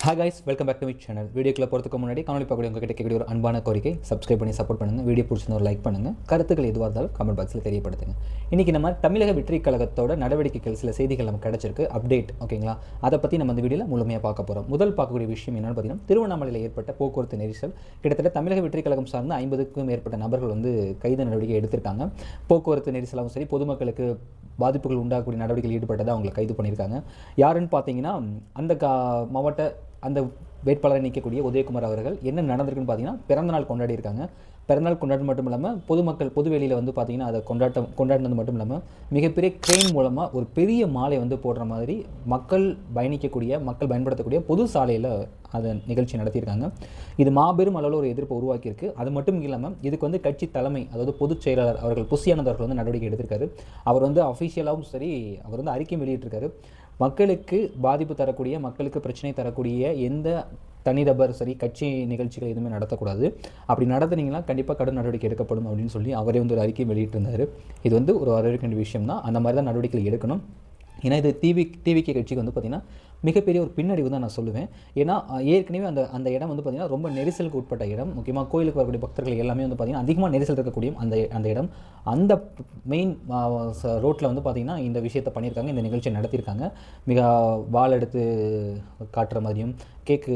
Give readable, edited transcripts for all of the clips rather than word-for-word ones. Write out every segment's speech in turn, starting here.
Hi guys, welcome back to my channel. வீடியோக்குள்ள போகிறதுக்கு முன்னாடி காணொலி பார்க்கக்கூடிய உங்ககிட்ட கேட்கக்கூடிய ஒரு அன்பான கோரிக்கை, சப்ஸ்கிரைப் பண்ணி சப்போர்ட் பண்ணுங்கள். வீடியோ பிடிச்சிருந்த ஒரு லைக் பண்ணுங்கள். கருத்துக்கள் எதுவாக இருந்தாலும் கமெண்ட் பாக்ஸில் தெரியப்படுத்துங்க. இன்றைக்கி நம்ம தமிழக வெற்றி கழகத்தோட நடவடிக்கைகள் சில செய்திகள் நமக்கு கிடச்சிருக்கு, அப்டேட் ஓகேங்களா. அதை பற்றி நம்ம இந்த வீடியோவில் முழுமையாக பார்க்க போகிறோம். முதல் பார்க்கக்கூடிய விஷயம் என்னென்னு பார்த்தீங்கன்னா, திருவண்ணாமலையில் ஏற்பட்ட போக்குவரத்து நெரிசல். கிட்டத்தட்ட தமிழக வெற்றி கழகம் சார்ந்த 50க்கும் மேற்பட்ட நபர்கள் கைது நடவடிக்கை எடுத்திருக்காங்க. போக்குவரத்து நெரிசலாகவும் சரி, பொதுமக்களுக்கு பாதிப்புகள் உண்டாகக்கூடிய நடவடிக்கையில் ஈடுபட்டதை அவங்களை கைது பண்ணியிருக்காங்க. யாருன்னு பார்த்தீங்கன்னா, அந்த மாவட்ட அந்த வேட்பாளரை நீக்கக்கூடிய உதயகுமார் அவர்கள் என்ன நடந்திருக்குன்னு பார்த்தீங்கன்னா, பிறந்தநாள் கொண்டாடி இருக்காங்க. பிறந்தநாள் கொண்டாடுறது மட்டும் இல்லாமல் பொதுமக்கள் பொதுவெளியில் பார்த்தீங்கன்னா அதை கொண்டாடினது மட்டும் இல்லாமல் மிகப்பெரிய க்ரெயின் மூலமாக ஒரு பெரிய மாலை போடுற மாதிரி மக்கள் பயன்படுத்தக்கூடிய பொது சாலையில் அதை நிகழ்ச்சி நடத்தியிருக்காங்க. இது மாபெரும் அளவில் ஒரு எதிர்ப்பை உருவாக்கியிருக்கு. அது மட்டும் இல்லாமல் இதுக்கு கட்சி தலைமை, அதாவது பொதுச் செயலாளர் அவர்கள் புஷியானந்த் அவர்கள் நடவடிக்கை எடுத்திருக்காரு. அவர் அஃபிஷியலாகவும் சரி, அவர் அறிக்கை வெளியிட்டிருக்காரு. மக்களுக்கு பாதிப்பு தரக்கூடிய, மக்களுக்கு பிரச்சனை தரக்கூடிய எந்த தனிநபர் சரி, கட்சி நிகழ்ச்சிகள் எதுவுமே நடத்தக்கூடாது. அப்படி நடத்துனீங்கன்னா கண்டிப்பாக கடும் நடவடிக்கை எடுக்கப்படும் அப்படின்னு சொல்லி அவரே ஒரு அறிக்கை வெளியிட்டிருந்தார். இது ஒரு வரவேற்க வேண்டிய விஷயம் தான். அந்த மாதிரி தான் நடவடிக்கைகள் எடுக்கணும். ஏன்னா இது டிவிகே கட்சிக்கு பார்த்திங்கன்னா மிகப்பெரிய ஒரு பின்னடைவு தான் நான் சொல்லுவேன். ஏன்னா ஏற்கனவே அந்த இடம் பார்த்திங்கன்னா ரொம்ப நெரிசலுக்கு உட்பட்ட இடம். முக்கியமாக கோயிலுக்கு வரக்கூடிய பக்தர்கள் எல்லாமே பார்த்திங்கன்னா அதிகமாக நெரிசல் இருக்கக்கூடிய அந்த இடம், அந்த மெயின் ரோட்டில் பார்த்திங்கன்னா இந்த விஷயத்தை பண்ணியிருக்காங்க, இந்த நிகழ்ச்சியை நடத்தியிருக்காங்க. மிக வால் எடுத்து காட்டுற மாதிரியும், கேக்கு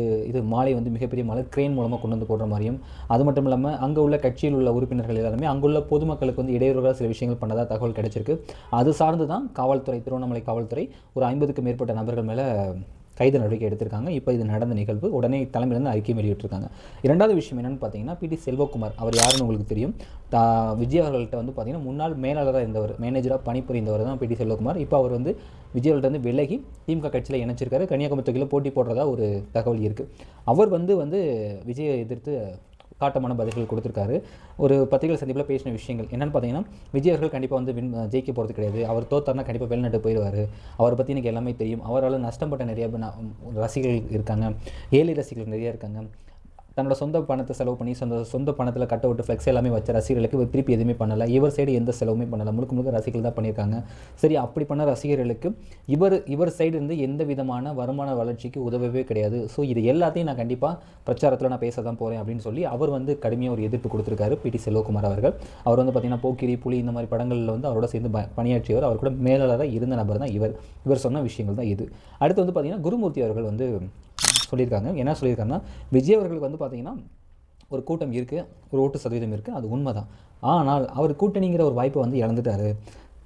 மாலை மிகப்பெரிய மாலை க்ரெயின் மூலமாக கொண்டு போடுற மாதிரியும், அது மட்டும் இல்லாமல் அங்கே உள்ள கட்சியில் உள்ள உறுப்பினர்கள் எல்லாருமே அங்குள்ள பொதுமக்களுக்கு இடையூறுகளாக சில விஷயங்கள் பண்ணதாக தகவல் கிடைச்சிருக்கு. அது சார்ந்து தான் காவல்துறை, திருவண்ணாமலை காவல்துறை ஒரு 50க்கும் மேற்பட்ட நபர்கள் மேலே கைது நடவடிக்கை எடுத்திருக்காங்க. இப்போ இது நடந்த நிகழ்வு உடனே தலைமையிலேருந்து அறிக்கை வெளியிட்டிருக்காங்க. இரண்டாவது விஷயம் என்னென்னு பார்த்தீங்கன்னா, பிடி செல்வகுமார் அவர் யாருன்னு உங்களுக்கு தெரியும். விஜய் அவர்கள்ட்ட பார்த்தீங்கன்னா முன்னாள் மேலாளராக இருந்தவர், மேனேஜராக பணிபுரிந்தவர் தான் பிடி செல்வகுமார். இப்போ அவர் விஜய் அவர்கள்ட்ட விலகி திமுக கட்சியில் இணைச்சிருக்காரு. கன்னியாகுமரி தொகுதியில் போட்டி போடுறதா ஒரு தகவல் இருக்குது. அவர் விஜயை எதிர்த்து காட்டமான பதில்கள் கொடுத்துருக்காரு. ஒரு பத்திரிகை சந்திப்பில் பேசின விஷயங்கள் என்னென்னு பார்த்தீங்கன்னா, விஜய் அவர்கள் கண்டிப்பாக ஜெயிக்க போகிறது கிடையாது. அவர் தோத்தார்னா கண்டிப்பாக வெளிநாட்டு போயிடுவார். அவரை பற்றி எனக்கு எல்லாமே தெரியும். அவரால் நஷ்டப்பட்ட நிறைய ரசிகர்கள் இருக்காங்க, ஏழை ரசிகர்கள் நிறையா இருக்காங்க. தன்னோட சொந்த பணத்தை செலவு பண்ணி சொந்த பணத்தில் கட்ட விட்டு ஃப்ளெக்ஸ் எல்லாமே வச்ச ரசிகர்களுக்கு திருப்பி எதுவுமே பண்ணலை. இவர் சைடு எந்த செலவுமே பண்ணலை. முழுக்க ரசிகர்கள் தான் பண்ணியிருக்காங்க. சரி, அப்படி பண்ண ரசிகர்களுக்கு இவர் சைடு இருந்து எந்த விதமான வருமான வளர்ச்சிக்கு உதவவே கிடையாது. ஸோ இது எல்லாத்தையும் நான் கண்டிப்பாக பிரச்சாரத்தில் நான் பேச தான் போகிறேன் அப்படின்னு சொல்லி அவர் கடுமையாக ஒரு எதிர்ப்பு கொடுத்துருக்காரு பிடி செல்வகுமார் அவர்கள். அவர் பார்த்திங்கன்னா போக்கிரி, புலி இந்த மாதிரி படங்களில் அவரோட சேர்ந்து பணியாற்றியவர். அவர் கூட மேலாளராக இருந்த நபர் தான் இவர் சொன்ன விஷயங்கள் தான் இது. அடுத்து பார்த்திங்கன்னா குருமூர்த்தி அவர்கள் சொல்லியிருக்காங்க. என்ன சொல்லியிருக்காங்கன்னா, விஜய் அவர்களுக்கு பார்த்தீங்கன்னா ஒரு கூட்டம் இருக்குது, ஒரு ஓட்டு சதவீதம் இருக்குது, அது உண்மை தான். ஆனால் அவர் கூட்டணிங்கிற ஒரு வாய்ப்பை இழந்துட்டார்.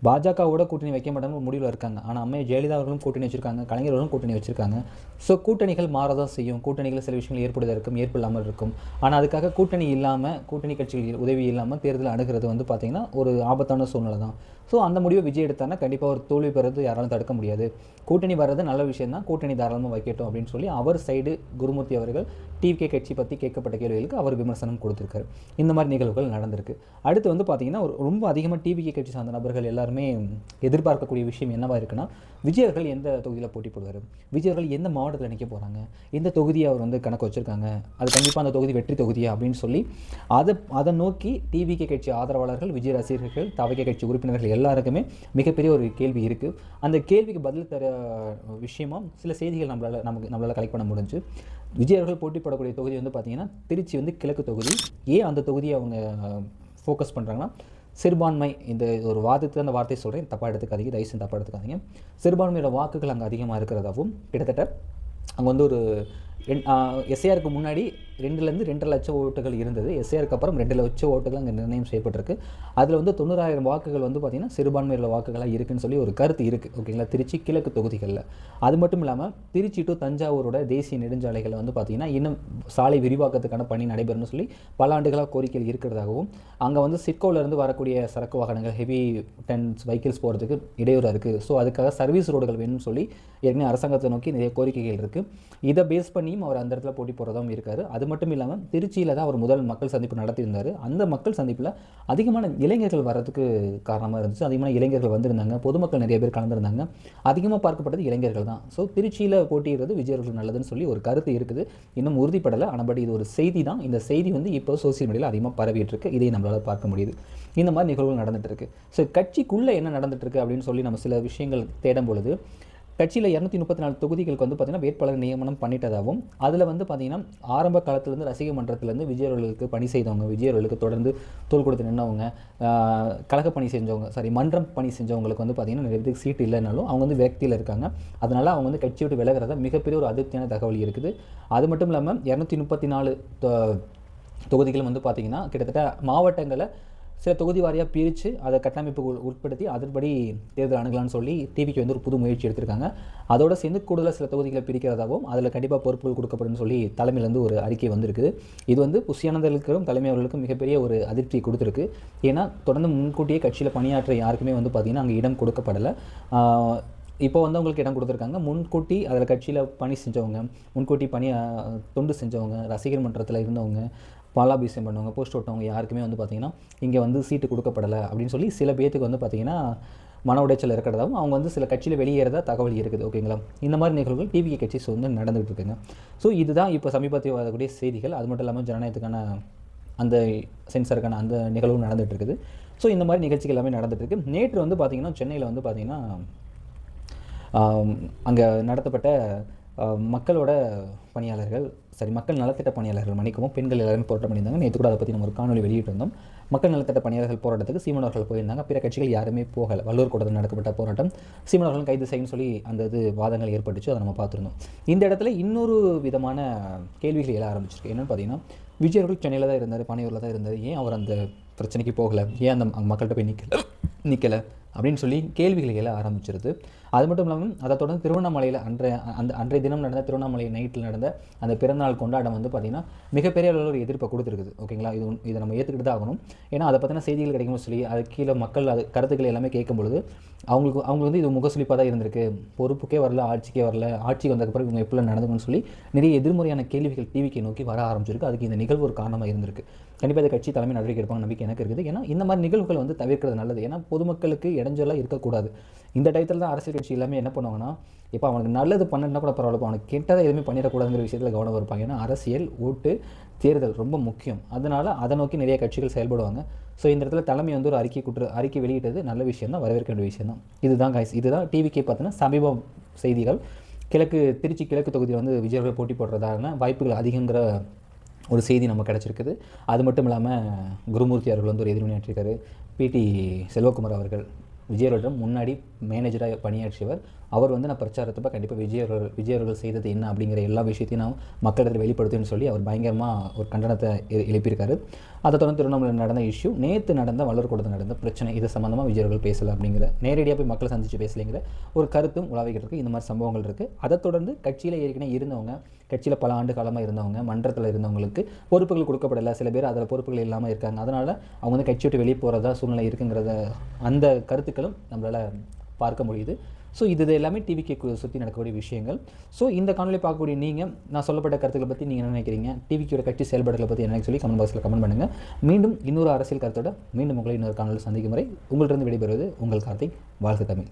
பாஜகவோட கூட்டணி வைக்க மாட்டாங்கன்னு ஒரு முடிவில் இருக்காங்க. ஆனால் அம்மையை ஜெயலலிதா அவர்களும் கூட்டணி வச்சுருக்காங்க, கலைஞர்களும் கூட்டணி வச்சுருக்காங்க. ஸோ கூட்டணிகள் மாறதான் செய்யும். கூட்டணிகள் சில விஷயங்கள் ஏற்படுவதாக இருக்கும், ஏற்படாமல் இருக்கும். ஆனால் அதுக்காக கூட்டணி கட்சிகள் உதவி இல்லாமல் தேர்தல் அணுகிறது பார்த்திங்கன்னா ஒரு ஆபத்தான சூழ்நிலை தான். ஸோ அந்த முடிவை விஜய் எடுத்தாங்கன்னா கண்டிப்பாக ஒரு தோல்வி பெறது யாராலும் தடுக்க முடியாது. கூட்டணி வர்றது நல்ல விஷயம் தான், கூட்டணி தாராளமாக வைக்கட்டும் அப்படின்னு சொல்லி அவர் சைடு குருமூர்த்தி அவர்கள் டிவிகே கட்சி பற்றி கேட்கப்பட்ட கேள்விகளுக்கு அவர் விமர்சனம் கொடுத்துருக்காரு. இந்த மாதிரி நிகழ்வுகள் நடந்திருக்கு. அடுத்து பார்த்திங்கன்னா ரொம்ப அதிகமாக டிவிகே கட்சி சார்ந்த நபர்கள் எல்லாருமே எதிர்பார்க்கக்கூடிய விஷயம் என்னவாக இருக்குன்னா, விஜய் அவர்கள் எந்த தொகுதியில் போட்டி போடுவார், விஜய் அவர்கள் எந்த மாவட்டத்தில் நிற்க போகிறாங்க, எந்த தொகுதியை அவர் கணக்கு வச்சுருக்காங்க, அது கண்டிப்பாக அந்த தொகுதி வெற்றி தொகுதியா அப்படின்னு சொல்லி அதை நோக்கி டிவிகே கட்சி ஆதரவாளர்கள், விஜய் ரசிகர்கள், தவிகே கட்சி உறுப்பினர்கள் எல்லாருக்குமே மிகப்பெரிய ஒரு கேள்வி இருக்குது. அந்த கேள்விக்கு பதில் தர விஷயமா சில செய்திகள் நம்மளால் கலெக்ட் பண்ண முடிஞ்சு. விஜய் அவர்கள் போட்டி போடக்கூடிய தொகுதி பார்த்திங்கன்னா திருச்சி கிழக்கு தொகுதி. ஏன் அந்த தொகுதியை அவங்க ஃபோக்கஸ் பண்ணுறாங்கன்னா, சிறுபான்மை, இந்த ஒரு வாதத்துக்கு அந்த வார்த்தை சொல்கிறேன், தப்பாக எடுத்துக்காதீங்க, தயவுசெய்து தப்பாக எடுத்துக்காதீங்க. சிறுபான்மையோட வாக்குகள் அங்கே அதிகமாக இருக்கிறதாகவும், கிட்டத்தட்ட அங்கே ஒரு எஸ்ஏஆருக்கு முன்னாடி 2-2.5 லட்சம் ஓட்டுகள் இருந்தது. எஸ்ஏஆருக்கு அப்புறம் 2 லட்சம் ஓட்டுகள் அங்கே நிர்ணயம் செய்யப்பட்டிருக்கு. அதில் 90,000 வாக்குகள் பார்த்திங்கன்னா சிறுபான்மையுள்ள வாக்குகளாக இருக்குன்னு சொல்லி ஒரு கருத்து இருக்குது. ஓகேங்களா, திருச்சி கிழக்கு தொகுதிகளில். அது மட்டும் இல்லாமல் திருச்சி டு தஞ்சாவூரோட தேசிய நெடுஞ்சாலைகளை பார்த்திங்கன்னா இன்னும் சாலை விரிவாக்கத்துக்கான பணி நடைபெறும்னு சொல்லி பல ஆண்டுகளாக கோரிக்கைகள் இருக்கிறதாகவும், அங்கே சிட்கோவிலேருந்து வரக்கூடிய சரக்கு வாகனங்கள், ஹெவி டன்ஸ் வெஹிக்கிள்ஸ் போகிறதுக்கு இடையூறாக இருக்குது. ஸோ அதுக்காக சர்வீஸ் ரோடுகள் வேணும்னு சொல்லி ஏற்கனவே அரசாங்கத்தை நோக்கி நிறைய கோரிக்கைகள் இருக்குது. இதை பேஸ் பண்ணியும் அவர் அந்த இடத்துல போட்டி போகிறதாகவும் இருக்கார். அது மட்டும் இல்லாமல் திருச்சியில் தான் அவர் முதல் மக்கள் சந்திப்பு நடத்தியிருந்தார். அந்த மக்கள் சந்திப்பில் அதிகமான இளைஞர்கள் வர்றதுக்கு காரணமாக இருந்துச்சு. அதிகமான இளைஞர்கள் வந்திருந்தாங்க, பொதுமக்கள் நிறைய பேர் கலந்துருந்தாங்க. அதிகமாக பார்க்கப்பட்டது இளைஞர்கள் தான். ஸோ திருச்சியில் போட்டியிடுறது விஜய் அவர்கள் நல்லதுன்னு சொல்லி ஒரு கருத்து இருக்குது. இன்னும் உறுதிப்படலை. ஆனால் பட் இது ஒரு செய்தி தான். இந்த செய்தி இப்போ சோசியல் மீடியாவில் அதிகமாக பரவிட்டு இருக்கு. இதை நம்மளால் பார்க்க முடியுது. இந்த மாதிரி நிகழ்வுகள் நடந்துட்டு இருக்கு. ஸோ கட்சிக்குள்ளே என்ன நடந்துட்டு இருக்கு அப்படின்னு சொல்லி நம்ம சில விஷயங்கள் தேடும் பொழுது கட்சியில் 234 தொகுதிகளுக்கு வந்து பார்த்திங்கன்னா வேட்பாளர் நியமனம் பண்ணிட்டதாகவும் அதில் வந்து பார்த்திங்கன்னா ஆரம்ப காலத்துலேருந்து ரசிகர் மன்றத்திலேருந்து விஜய் அவர்களுக்கு பணி செய்தவங்க, விஜய் அவர்களுக்கு தொடர்ந்து தோள் கொடுத்து நின்றவங்க, கழக பணி செஞ்சவங்க, மன்றம் பணி செஞ்சவங்களுக்கு வந்து பார்த்திங்கன்னா நிறைய பேருக்கு சீட்டு இல்லைனாலும் அவங்க வந்து விரக்தியில் இருக்காங்க. அதனால் அவங்க வந்து கட்சியை விட்டு விலகிறதா மிகப்பெரிய ஒரு அதிருப்தியான தகவல் இருக்குது. அது மட்டும் இல்லாமல் 234 தொகுதிகளும் வந்து பார்த்திங்கன்னா கிட்டத்தட்ட மாவட்டங்களை சில தொகுதி வாரியாக பிரித்து அதை கட்டமைப்பு உட்படுத்தி அதன்படி தேர்தல் அணுகலான்னு சொல்லி டிவிக்கு வந்து ஒரு புது முயற்சி எடுத்திருக்காங்க. அதோடு சேர்ந்து கூடுதலாக சில தொகுதிகளை பிரிக்கிறதாகவும் அதில் கண்டிப்பாக பொறுப்புகள் கொடுக்கப்படும் சொல்லி தலைமையிலேருந்து ஒரு அறிக்கை வந்திருக்குது. இது வந்து புஷியானந்தர்களுக்கும் தலைமை அவர்களுக்கும் மிகப்பெரிய ஒரு அதிருப்தி கொடுத்துருக்கு. ஏன்னா தொடர்ந்து முன்கூட்டியே கட்சியில் பணியாற்ற யாருக்குமே வந்து பார்த்திங்கன்னா அங்கே இடம் கொடுக்கப்படலை. இப்போ வந்து அவங்களுக்கு இடம் கொடுத்துருக்காங்க. முன்கூட்டி அதில் கட்சியில் பணி செஞ்சவங்க, முன்கூட்டி தொண்டு செஞ்சவங்க, ரசிகர் மன்றத்தில் இருந்தவங்க, பாலாபிஷேகம் பண்ணவங்க, போஸ்ட் ஓட்டவங்க யாருக்குமே வந்து பார்த்திங்கன்னா இங்கே வந்து சீட்டு கொடுக்கப்படலை அப்படின்னு சொல்லி சில பேத்துக்கு வந்து பார்த்திங்கன்னா மன உடைச்சல் இருக்கிறதாவும் அவங்க வந்து சில கட்சியில் வெளியேறதா தகவல் இருக்குது. ஓகேங்களா? இந்த மாதிரி நிகழ்வுகள் டிவிகே கட்சி வந்து நடந்துகிட்டு இருக்குங்க. ஸோ இதுதான் இப்போ சமீபத்தில் வரக்கூடிய செய்திகள். அது மட்டும் இல்லாமல் ஜனநாயகத்துக்கான அந்த சென்சாருக்கான அந்த நிகழ்வும் நடந்துகிட்டு இருக்குது. ஸோ இந்த மாதிரி நிகழ்ச்சிகள் எல்லாமே நடந்துகிட்டு இருக்குது. நேற்று வந்து பார்த்திங்கன்னா சென்னையில் வந்து பார்த்திங்கன்னா அங்கே நடத்தப்பட்ட மக்களோட பணியாளர்கள் மக்கள் நலத்திட்ட பணியாளர்கள் மன்னிக்கவும் பெண்கள் எல்லாருமே போராட்டம் பண்ணியிருந்தாங்க. நேற்று கூட அதை பற்றி நம்ம ஒரு காணொலி வெளியிட்டிருந்தோம். மக்கள் நலத்திட்ட பணியாளர்கள் போராட்டத்துக்கு சீமான் அவர்கள் போயிருந்தாங்க. பிற கட்சிகள் யாருமே போகலை. வள்ளுவர் கூட்டத்தில் நடக்கப்பட்ட போராட்டம் சீமான் அவர்களும் கைது செய்யணும்னு சொல்லி அந்த வாதங்கள் ஏற்பட்டுச்சு. அதை நம்ம பார்த்துருந்தோம். இந்த இடத்துல இன்னொரு விதமான கேள்விகள் எழ ஆரம்பிச்சிருக்கு. என்னென்னு பார்த்தீங்கன்னா விஜய் அவர்கள் சென்னையில் தான் இருந்தார், பனையூரில் தான் இருந்தார், ஏன் அவர் அந்த பிரச்சனைக்கு போகலை, ஏன் அந்த மக்கள்கிட்ட போய் நிற்கலை அப்படின்னு சொல்லி கேள்விகள் எழ ஆரம்பிச்சிருது. அது மட்டும் இல்லாமல் அதை தொடர்ந்து திருவண்ணாமலையில் அன்றைய தினம் நடந்த திருவண்ணாமலை நைட்டில் நடந்த அந்த பிறந்தநாள் கொண்டாட்டம் வந்து பார்த்திங்கன்னா மிகப்பெரிய அளவில் ஒரு எதிர்ப்பை கொடுத்துருக்குது. ஓகேங்களா? இதை நம்ம ஏற்றுக்கிட்டு தான் ஆகணும். ஏன்னா அதை பற்றின செய்திகள் கிடைக்கும்னு சொல்லி அது கீழே மக்கள் அது கருத்துக்களை எல்லாமே கேட்கும் பொழுது அவங்க வந்து இது முகசுலிப்பாக தான் இருந்திருக்கு, பொறுப்புக்கே வரல, ஆட்சிக்கே வரல, ஆட்சிக்கு வந்ததுக்கப்புறம் இவங்க எப்படிலாம் நடந்துக்கணும்னு சொல்லி நிறைய எதிர்மறையான கேள்விகள் டிவிக்கு நோக்கி வர ஆரம்பிச்சிருக்கு. அதுக்கு இந்த நிகழ்வு ஒரு காரணமாக இருந்திருக்கு. கண்டிப்பாக இந்த கட்சி தலைமை நடவடிக்கை எடுப்பாங்க நம்பிக்கை எனக்கு இருக்குது. ஏன்னா இந்த மாதிரி நிகழ்வுகள் வந்து தவிர்க்கிறது நல்லது. ஏன்னா பொதுமக்களுக்கு இடைஞ்சலாக இருக்கக்கூடாது. இந்த டயத்தில் தான் அரசியல் கட்சி எல்லாமே என்ன பண்ணுவாங்கன்னா, இப்போ அவனுக்கு நல்லது பண்ணணுன்னா கூட பரவாயில்ல, அவனுக்கு கெட்டதை எதுவுமே பண்ணிடக்கூடாதுங்கிற விஷயத்தில் கவனம் இருப்பாங்க. ஏன்னா அரசியல், ஓட்டு, தேர்தல் ரொம்ப முக்கியம். அதனால் அதை நோக்கி நிறைய கட்சிகள் செயல்படுவாங்க. ஸோ இந்த இடத்துல தலைமை வந்து ஒரு அறிக்கை வெளியிட்டது நல்ல விஷயம் தான், வரவேற்க வேண்டிய விஷயம் தான். இதுதான் கைஸ், இதுதான் டிவிக்கே பார்த்தீங்கன்னா சமீப செய்திகள். திருச்சி கிழக்கு தொகுதியில் வந்து விஜய் போட்டி போடுறதான வாய்ப்புகள் அதிகங்கிற ஒரு செய்தி நம்ம கிடச்சிருக்குது. அது மட்டும் இல்லாமல் குருமூர்த்தி அவர்கள் வந்து ஒரு எதிர்வினையாற்றிருக்காரு. பிடி செல்வகுமார் அவர்கள் விஜய் அவர்களிடம் முன்னாடி மேனேஜராக பணியாற்றியவர். அவர் வந்து நான் பிரச்சாரத்தப்போ கண்டிப்பாக விஜய் அவர்கள் செய்தது என்ன அப்படிங்கிற எல்லா விஷயத்தையும் நான் மக்களிடத்தில் வெளிப்படுத்துன்னு சொல்லி அவர் பயங்கரமாக ஒரு கண்டனத்தை எழுப்பியிருக்காரு. அதை தொடர்ந்து திருவண்ணாமலையில் நடந்த இஷ்யூ, நேற்று நடந்த வள்ளுவர் கூட்டத்தில் நடந்த பிரச்சனை, இது சம்மந்தமாக விஜய் அவர்கள் பேசலை அப்படிங்கிற, நேரடியாக போய் மக்களை சந்தித்து பேசலைங்கிற ஒரு கருத்தும் உலாவிக்கிட்டு இருக்குது. இந்த மாதிரி சம்பவங்கள் இருக்குது. அதை தொடர்ந்து கட்சியில் ஏற்கனவே இருந்தவங்க, கட்சியில் பல ஆண்டு காலமாக இருந்தவங்க, மன்றத்தில் இருந்தவங்களுக்கு பொறுப்புகள் கொடுக்கப்படலை, சில பேர் அதில் பொறுப்புகள் இல்லாமல் இருக்காங்க. அதனால் அவங்க வந்து கட்சி விட்டு வெளியே போகிறதா சூழ்நிலை இருக்குங்கிறத அந்த கருத்துக்களும் நம்மளால் பார்க்க முடியுது. ஸோ இது எல்லாமே டிவிக்கு சுற்றி நடக்கக்கூடிய விஷயங்கள். ஸோ இந்த காணொலி பார்க்கக்கூடிய நீங்கள், நான் சொல்லப்பட்ட கருத்துக்களை பற்றி நீங்கள் என்ன நினைக்கிறீங்க, டிவிக்கு கட்சி செயல்பாடுகளை பற்றி என்ன சொல்லி கமெண்ட் பாக்ஸில் கமெண்ட் பண்ணுங்கள். மீண்டும் இன்னொரு அரசியல் கருத்தோட மீண்டும் உங்களை இன்னொரு காணொலி சந்திக்கும் வரை உங்கள்கிட்ட விடைபெறுவது உங்கள் கார்த்திக். வாழ்க தமிழ்.